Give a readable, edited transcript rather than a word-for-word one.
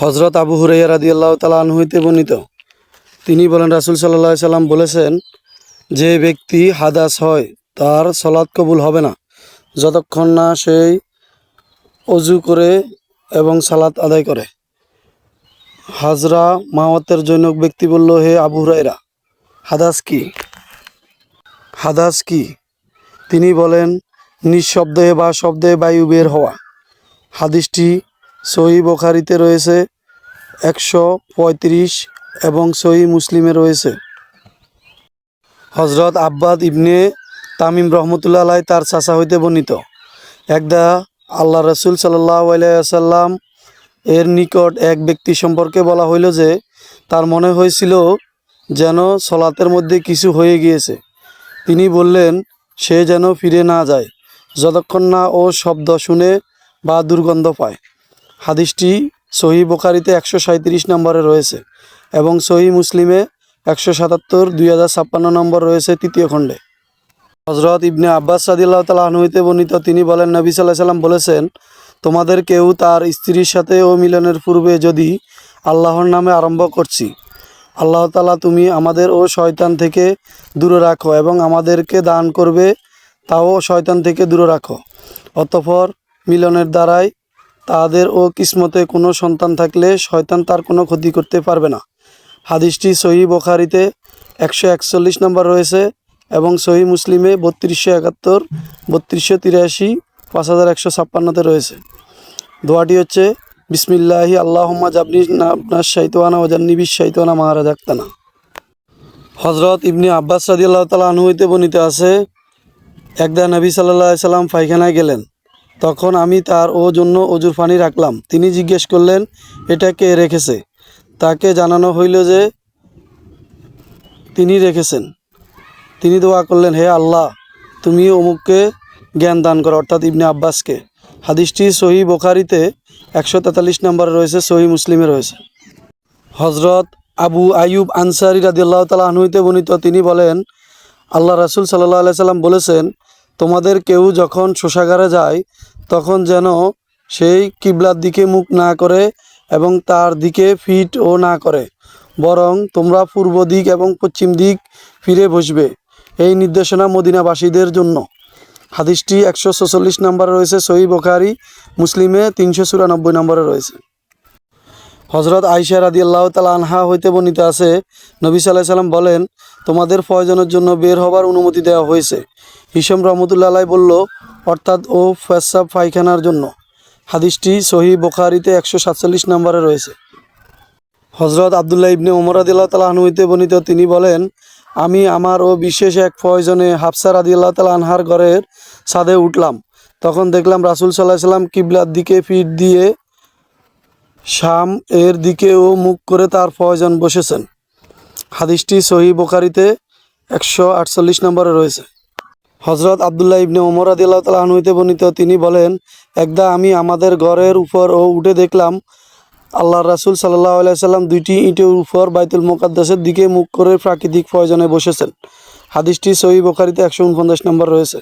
হযরত আবু হুরায়রা রাদিয়াল্লাহু তাআলা আনহু হইতে বর্ণিত, তিনি বলেন, রাসূল সাল্লাল্লাহু আলাইহি সাল্লাম বলেছেন, যে ব্যক্তি হাদাস হয় তার সালাত কবুল হবে না যতক্ষণ না সেই অজু করে এবং সালাত আদায় করে। হাজরা মাওয়াতের জনক ব্যক্তি বলল, হে আবু হুরায়রা, হাদাস কি? হাদাস কি? তিনি বলেন, নিঃশব্দে বা শব্দে বায়ু বের হওয়া। হাদিসটি সহিহ বুখারীতে রয়েছে 135 এবং সহিহ মুসলিমে রয়েছে। হযরত আব্বাদ ইবনে তামিম রহমতুল্লাহ আলাইহি তার চাচা হইতে বর্ণিত, একদা আল্লাহ রসুল সাল্লাল্লাহু আলাইহি ওয়াসাল্লাম এর নিকট এক ব্যক্তি সম্পর্কে বলা হইল যে তার মনে হয়েছিল যেন সলাতের মধ্যে কিছু হয়ে গিয়েছে। তিনি বললেন, সে যেন ফিরে না যায় যতক্ষণ না ও শব্দ শুনে বা দুর্গন্ধ পায়। হাদিসটি সহিহ বুখারীতে 137 নম্বরে রয়েছে এবং সহিহ মুসলিমে 177, 2056 নম্বর রয়েছে তৃতীয় খণ্ডে। হযরত ইবনে আব্বাস রাদিয়াল্লাহু তাআলা আনহু হইতে বর্ণিত, তিনি বলেন, নবী সাল্লাল্লাহু আলাইহি সাল্লাম বলেছেন, তোমাদের কেউ তার স্ত্রীর সাথে ও মিলনের পূর্বে যদি আল্লাহর নামে আরম্ভ করছি, আল্লাহ তাআলা তুমি আমাদের ও শয়তান থেকে দূরে রাখো এবং আমাদেরকে দান করবে তাও শয়তান থেকে দূরে রাখো। অতঃপর মিলনের দ্বারাই তাদের ও কিসমতে কোনো সন্তান থাকলে শয়তান তার কোনো ক্ষতি করতে পারবে না। হাদিসটি সহিহ বুখারীতে 141 নম্বর রয়েছে এবং সহিহ মুসলিমে 3271, 3283, 5156তে রয়েছে। দোয়াটি হচ্ছে, বিসমিল্লাহি আল্লাহুম্মা জাবনি নাবনাশ শাইতানা ওয়া জান্নিবিশ শাইতানা মা রাযাকতানা। হযরত ইবনে আব্বাস রাদিয়াল্লাহু তাআলা আনহু হইতে বর্ণিত আছে, একদা নবী সাল্লাল্লাহু আলাইহি সাল্লাম পায়খানায় গেলেন। তখন আমি তার জন্য অজুর পানি রাখলাম। তিনি জিজ্ঞেস করলেন, এটা কে রেখেছে? তাকে জানানো হইল যে তিনি রেখেছেন। তিনি দোয়া করলেন, হে আল্লাহ, তুমি অমুককে জ্ঞান দান করো, অর্থাৎ ইবনে আব্বাসকে। হাদিসটি সহিহ বুখারীতে 143 নম্বরে রয়েছে, সহিহ মুসলিমে রয়েছে। হযরত আবু আইয়ুব আনসারী রাদিয়াল্লাহু তাআলা আনহু হইতে বর্ণিত, তিনি বলেন, আল্লাহ রাসূল সাল্লাল্লাহু আলাইহি সাল্লাম বলেছেন, তোমাদের কেউ যখন শৌচাগারে যায় তখন যেন সেই কিবলার দিকে মুখ না করে এবং তার দিকে ফিট ও না করে, বরং তোমরা পূর্ব দিক এবং পশ্চিম দিক ফিরে বসবে। এই নির্দেশনা মদিনাবাসীদের জন্য। হাদিসটি 146 নম্বরে রয়েছে, সহিহ বুখারী, মুসলিমে 394 নম্বরে রয়েছে। হযরত আয়েশা রাদিয়াল্লাহু তাআলা আনহা হইতে বর্ণিত আছে, নবী সাল্লাল্লাহু আলাইহি সাল্লাম বলেন, তোমাদের প্রয়োজনের জন্য বের হবার অনুমতি দেওয়া হয়েছে। হিশাম রহমতুল্লাহ আলাইহি বলল, অর্থাৎ ও পেশাব পায়খানার জন্য। হাদিসটি সহিহ বুখারীতে 147 নম্বরে রয়েছে। হযরত আব্দুল্লাহ ইবনে ওমর রাদিয়াল্লাহু তাআলা আনহু হইতে বর্ণিত, তিনি বলেন, আমি আমার বিশেষ এক প্রয়োজনে হাফসা রাদিয়াল্লাহু তাআলা আনহার ঘরের ছাদে উঠলাম। তখন দেখলাম রাসূল সাল্লাল্লাহু আলাইহি সাল্লাম কিবলার দিকে পিঠ দিয়ে শাম এর দিকেও মুখ করে তার প্রয়োজন বসেছেন। হাদিসটি সহিহ বুখারীতে 148 নম্বরে রয়েছে। হযরত আব্দুল্লাহ ইবনে ওমর রাদিয়াল্লাহু তাআলা আনহু হইতে বর্ণিত, তিনি বলেন, একদা আমি আমাদের ঘরের উপর উঠে দেখলাম আল্লাহর রাসূল সাল্লাল্লাহু আলাইহি সাল্লাম দুইটি ইটের উপর বাইতুল মুকাদ্দাসের দিকে মুখ করে প্রাকৃতিক প্রয়োজনে বসেছেন। হাদিসটি সহিহ বুখারীতে 149 নম্বর রয়েছে।